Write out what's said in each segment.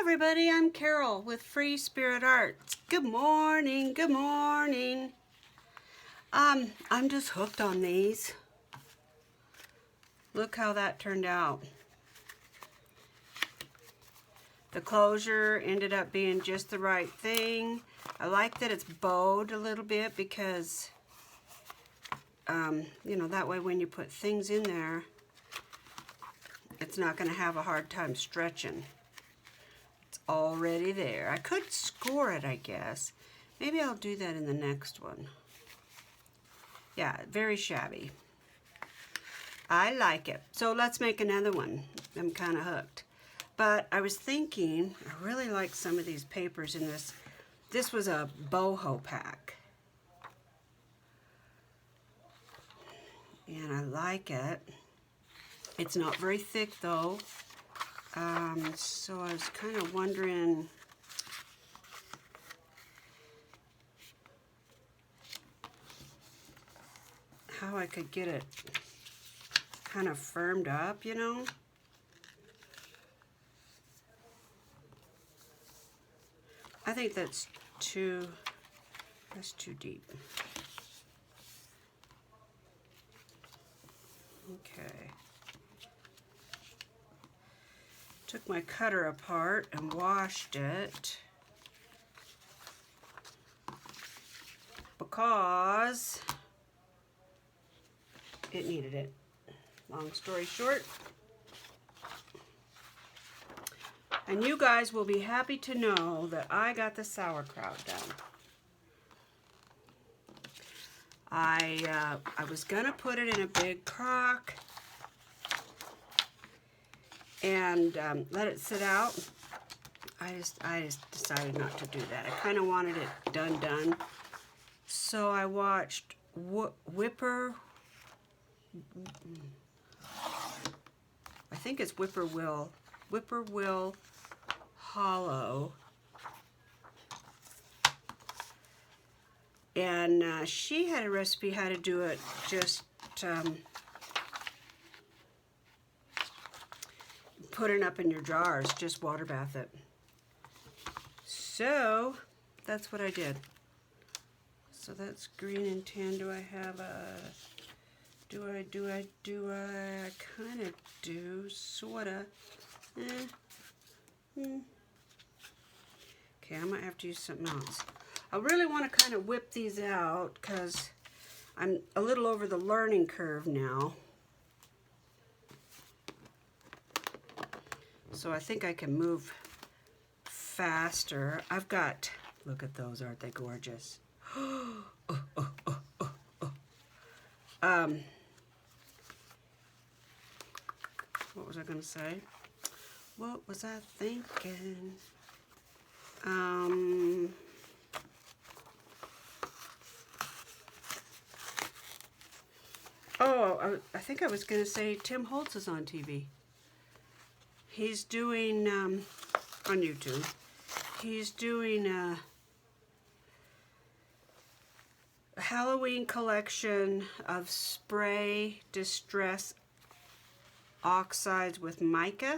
everybody, I'm Carol with Free Spirit Arts. Good morning, good morning. I'm just hooked on these. Look how that turned out. The closure ended up being just the right thing. I like that it's bowed a little bit because, you know, that way when you put things in there, it's not going to have a hard time stretching. It's already there. I could score it, I guess. Maybe I'll do that in the next one. Yeah, very shabby. I like it. So let's make another one. I'm kind of hooked. But I was thinking, I really like some of these papers in this. This was a boho pack. And I like it. It's not very thick though. So I was kind of wondering how I could get it kind of firmed up, you know. I think that's too deep. Okay. Took my cutter apart and washed it because it needed it. Long story short. And you guys will be happy to know that I got the sauerkraut done. I was gonna put it in a big crock and let it sit out. I just decided not to do that. I kind of wanted it done. So I watched Whippoorwill. I think it's Whippoorwill Hollow. And she had a recipe how to do it, just put it up in your jars, just water bath it. So that's what I did. So that's green and tan. Do I have a, do I kind of do, sorta. Okay, I might have to use something else. I really want to kind of whip these out because I'm a little over the learning curve now. So I think I can move faster. I've got, look at those, aren't they gorgeous? What was I going to say? What was I thinking? Oh, I think I was going to say Tim Holtz is on TV. He's doing, on YouTube, he's doing a Halloween collection of spray distress oxides with mica.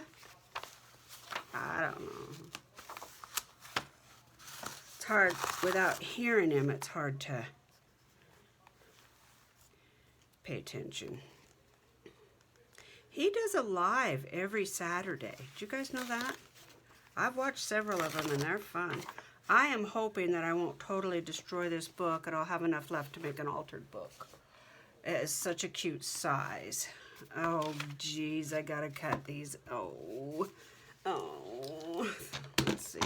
I don't know. It's hard, without hearing him, it's hard to pay attention. He does a live every Saturday. Did you guys know that? I've watched several of them and they're fun. I am hoping that I won't totally destroy this book and I'll have enough left to make an altered book. It is such a cute size. Oh, geez, I gotta cut these. Oh. Let's see.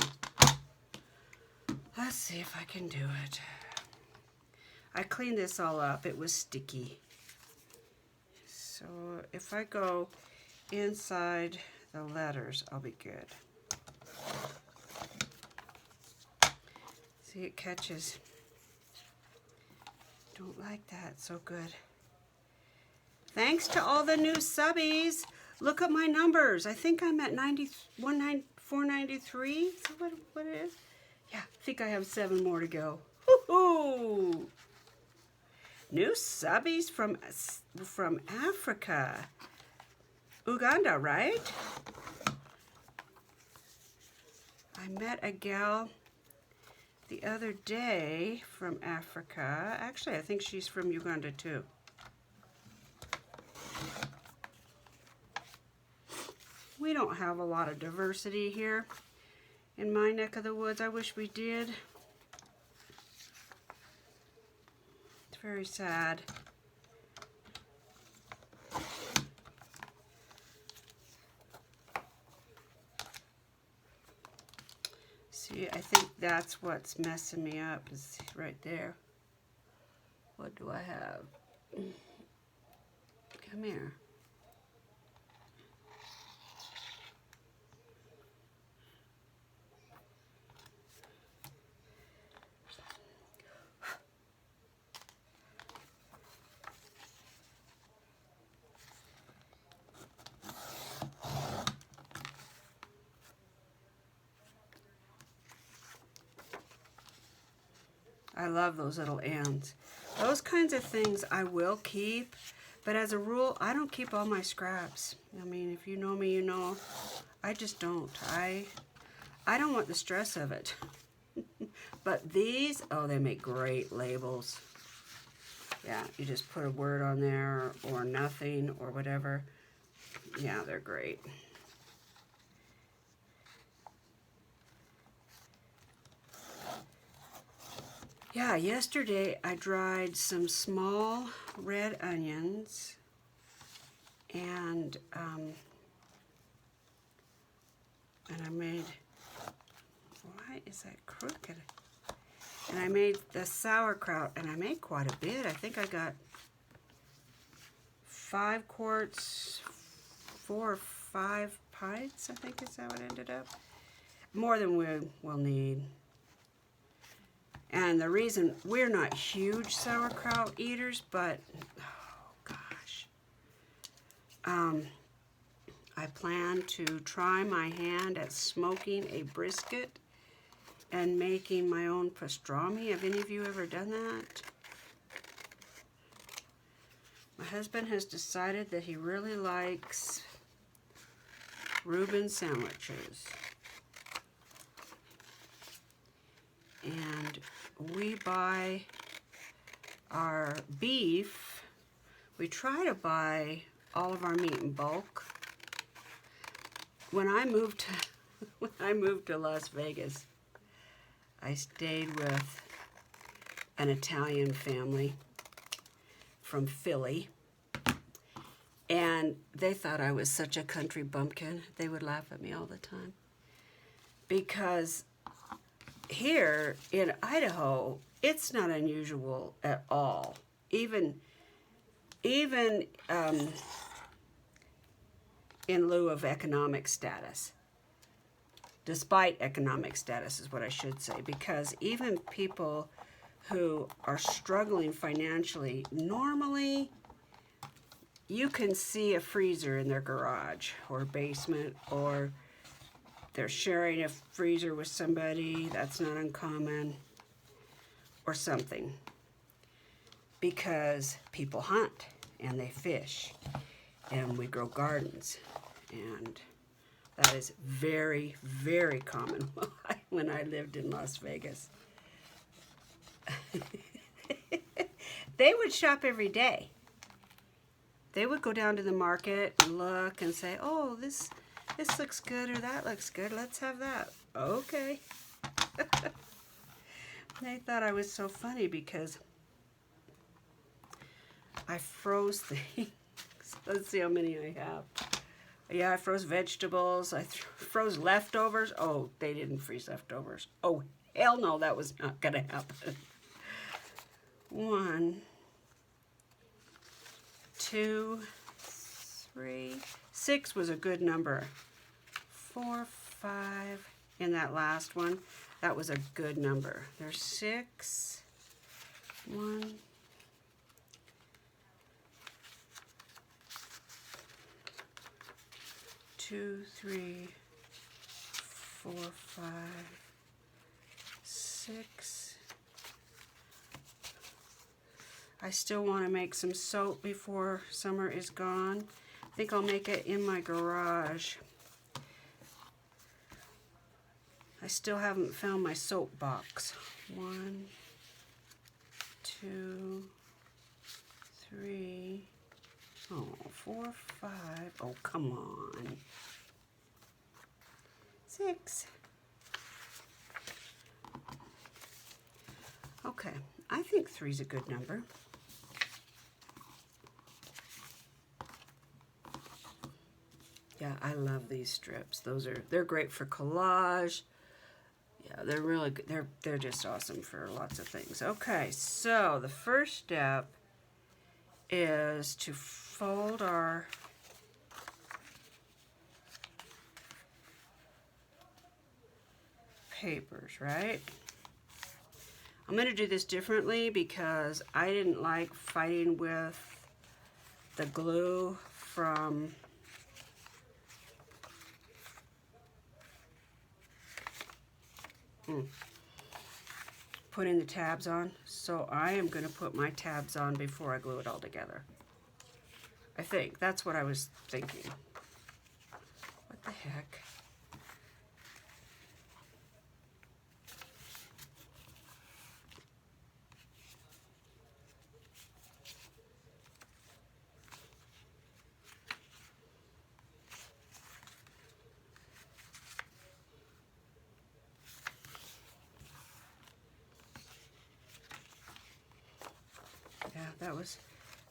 Let's see if I can do it. I cleaned this all up. It was sticky. So if I go inside the letters, I'll be good. See, it catches. Don't like that. So good. Thanks to all the new subbies. Look at my numbers. I think I'm at 493. Is that what it is? Yeah, I think I have 7 more to go. Woohoo! New subbies from Africa. Uganda, right? I met a gal the other day from Africa. Actually, I think she's from Uganda too. We don't have a lot of diversity here in my neck of the woods. I wish we did. It's very sad. See, I think that's what's messing me up, is right there. What do I have? Come here. I love those little ends. Those kinds of things I will keep, but as a rule, I don't keep all my scraps. I mean, if you know me, you know, I just don't. I don't want the stress of it. But these, oh, they make great labels. Yeah, you just put a word on there or nothing or whatever. Yeah, they're great. Yeah, yesterday I dried some small red onions and I made, why is that crooked? And I made the sauerkraut, and I made quite a bit. I think I got 5 quarts, 4 or 5 pints, I think is how it ended up. More than we will need. And the reason, we're not huge sauerkraut eaters, but, oh gosh. I plan to try my hand at smoking a brisket and making my own pastrami. Have any of you ever done that? My husband has decided that he really likes Reuben sandwiches. And we buy our beef. We try to buy all of our meat in bulk. When I moved to Las Vegas, I stayed with an Italian family from Philly, and they thought I was such a country bumpkin. They would laugh at me all the time because here in Idaho, it's not unusual at all. Even in lieu of economic status. Despite economic status is what I should say, because even people who are struggling financially, normally you can see a freezer in their garage or basement, or they're sharing a freezer with somebody, that's not uncommon, or something. Because people hunt and they fish and we grow gardens, and that is very, very common when I lived in Las Vegas. They would shop every day. They would go down to the market and look and say, oh, this looks good or that looks good. Let's have that. Okay. They thought I was so funny because I froze things. Let's see how many I have. Yeah, I froze vegetables. I froze leftovers. Oh, they didn't freeze leftovers. Oh, hell no, that was not going to happen. 1, 2, 3, 6 was a good number. 4, 5, in that last one, that was a good number. There's 6. 1, 2, 3, 4, 5, 6. I still want to make some soap before summer is gone. I think I'll make it in my garage. I still haven't found my soap box. 1, 2, 3, oh, 4, 5, oh, come on. 6. Okay, I think 3 is a good number. Yeah, I love these strips. They're great for collage. Yeah, they're really good. They're just awesome for lots of things. Okay, so the first step is to fold our papers, right? I'm going to do this differently because I didn't like fighting with the glue from putting the tabs on. So I am going to put my tabs on before I glue it all together. I think that's what I was thinking. What the heck? Yeah,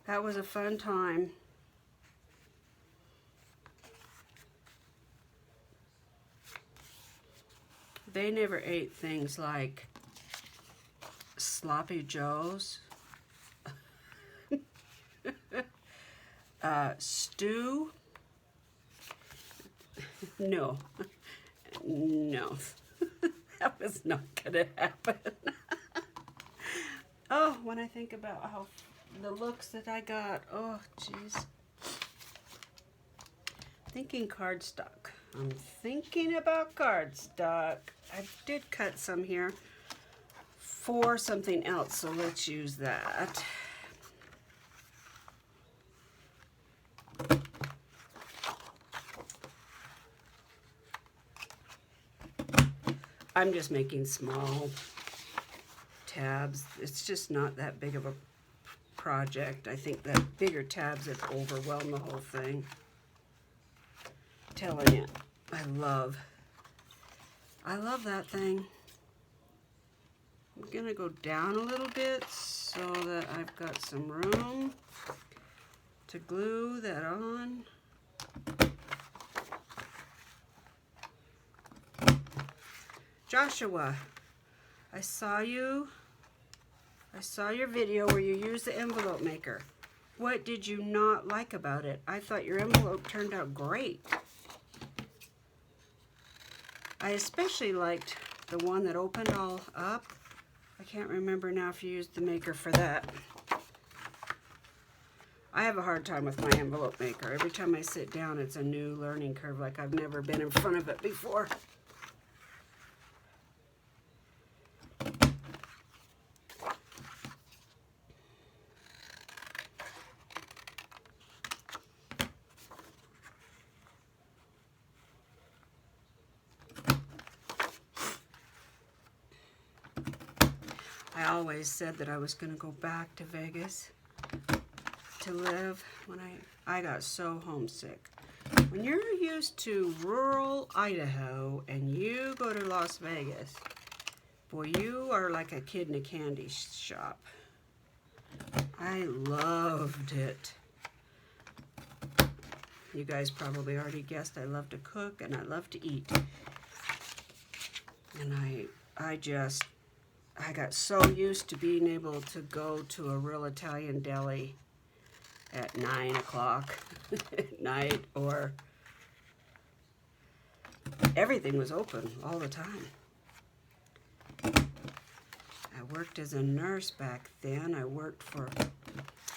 that was a fun time. They never ate things like sloppy joes, stew. No, no, that was not gonna happen. Oh, when I think about how the looks that I got, oh jeez. Thinking cardstock. I'm thinking about cardstock. I did cut some here for something else, so let's use that. I'm just making small tabs. It's just not that big of a project. I think that bigger tabs have overwhelmed the whole thing. Telling you, I love that thing. I'm gonna go down a little bit so that I've got some room to glue that on. Joshua, I saw your video where you used the envelope maker. What did you not like about it? I thought your envelope turned out great. I especially liked the one that opened all up. I can't remember now if you used the maker for that. I have a hard time with my envelope maker. Every time I sit down, it's a new learning curve, like I've never been in front of it before. I always said that I was going to go back to Vegas to live when I got so homesick. When you're used to rural Idaho and you go to Las Vegas, boy, you are like a kid in a candy shop. I loved it. You guys probably already guessed I love to cook and I love to eat. And I got so used to being able to go to a real Italian deli at 9 o'clock at night, or everything was open all the time. I worked as a nurse back then. I worked for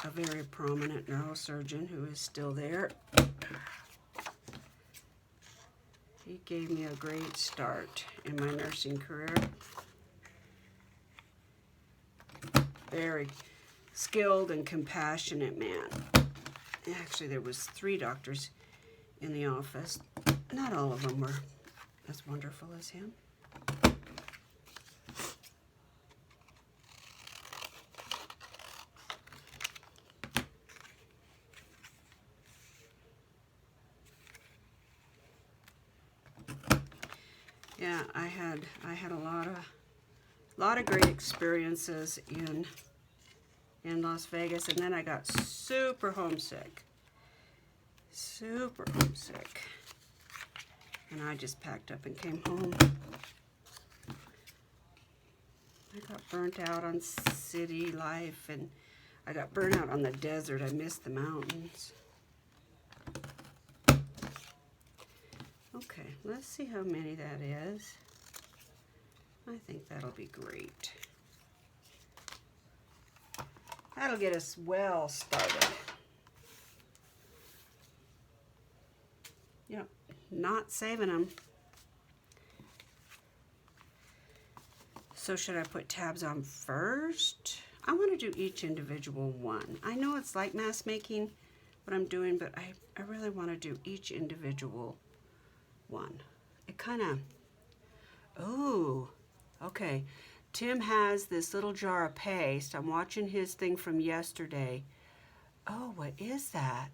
a very prominent neurosurgeon who is still there. He gave me a great start in my nursing career. Very skilled and compassionate man. Actually, there was 3 doctors in the office. Not all of them were as wonderful as him. Yeah, I had a lot of great experiences in Las Vegas, and then I got super homesick. Super homesick. And I just packed up and came home. I got burnt out on city life, and I got burnt out on the desert. I missed the mountains. Okay, let's see how many that is. I think that'll be great. That'll get us well started. Yep, not saving them. So should I put tabs on first? I want to do each individual one. I know it's like mask making what I'm doing, but I really want to do each individual one. It kind of, oh, okay. Tim has this little jar of paste. I'm watching his thing from yesterday. Oh, what is that?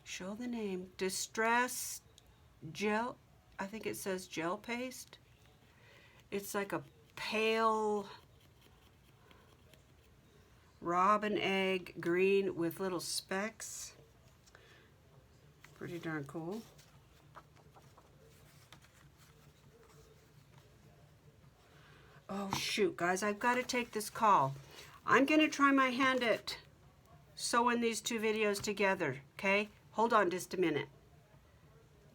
Show the name. Distress gel. I think it says gel paste. It's like a pale robin egg green with little specks. Pretty darn cool. Oh shoot, guys, I've got to take this call. I'm going to try my hand at sewing these two videos together, okay? Hold on just a minute.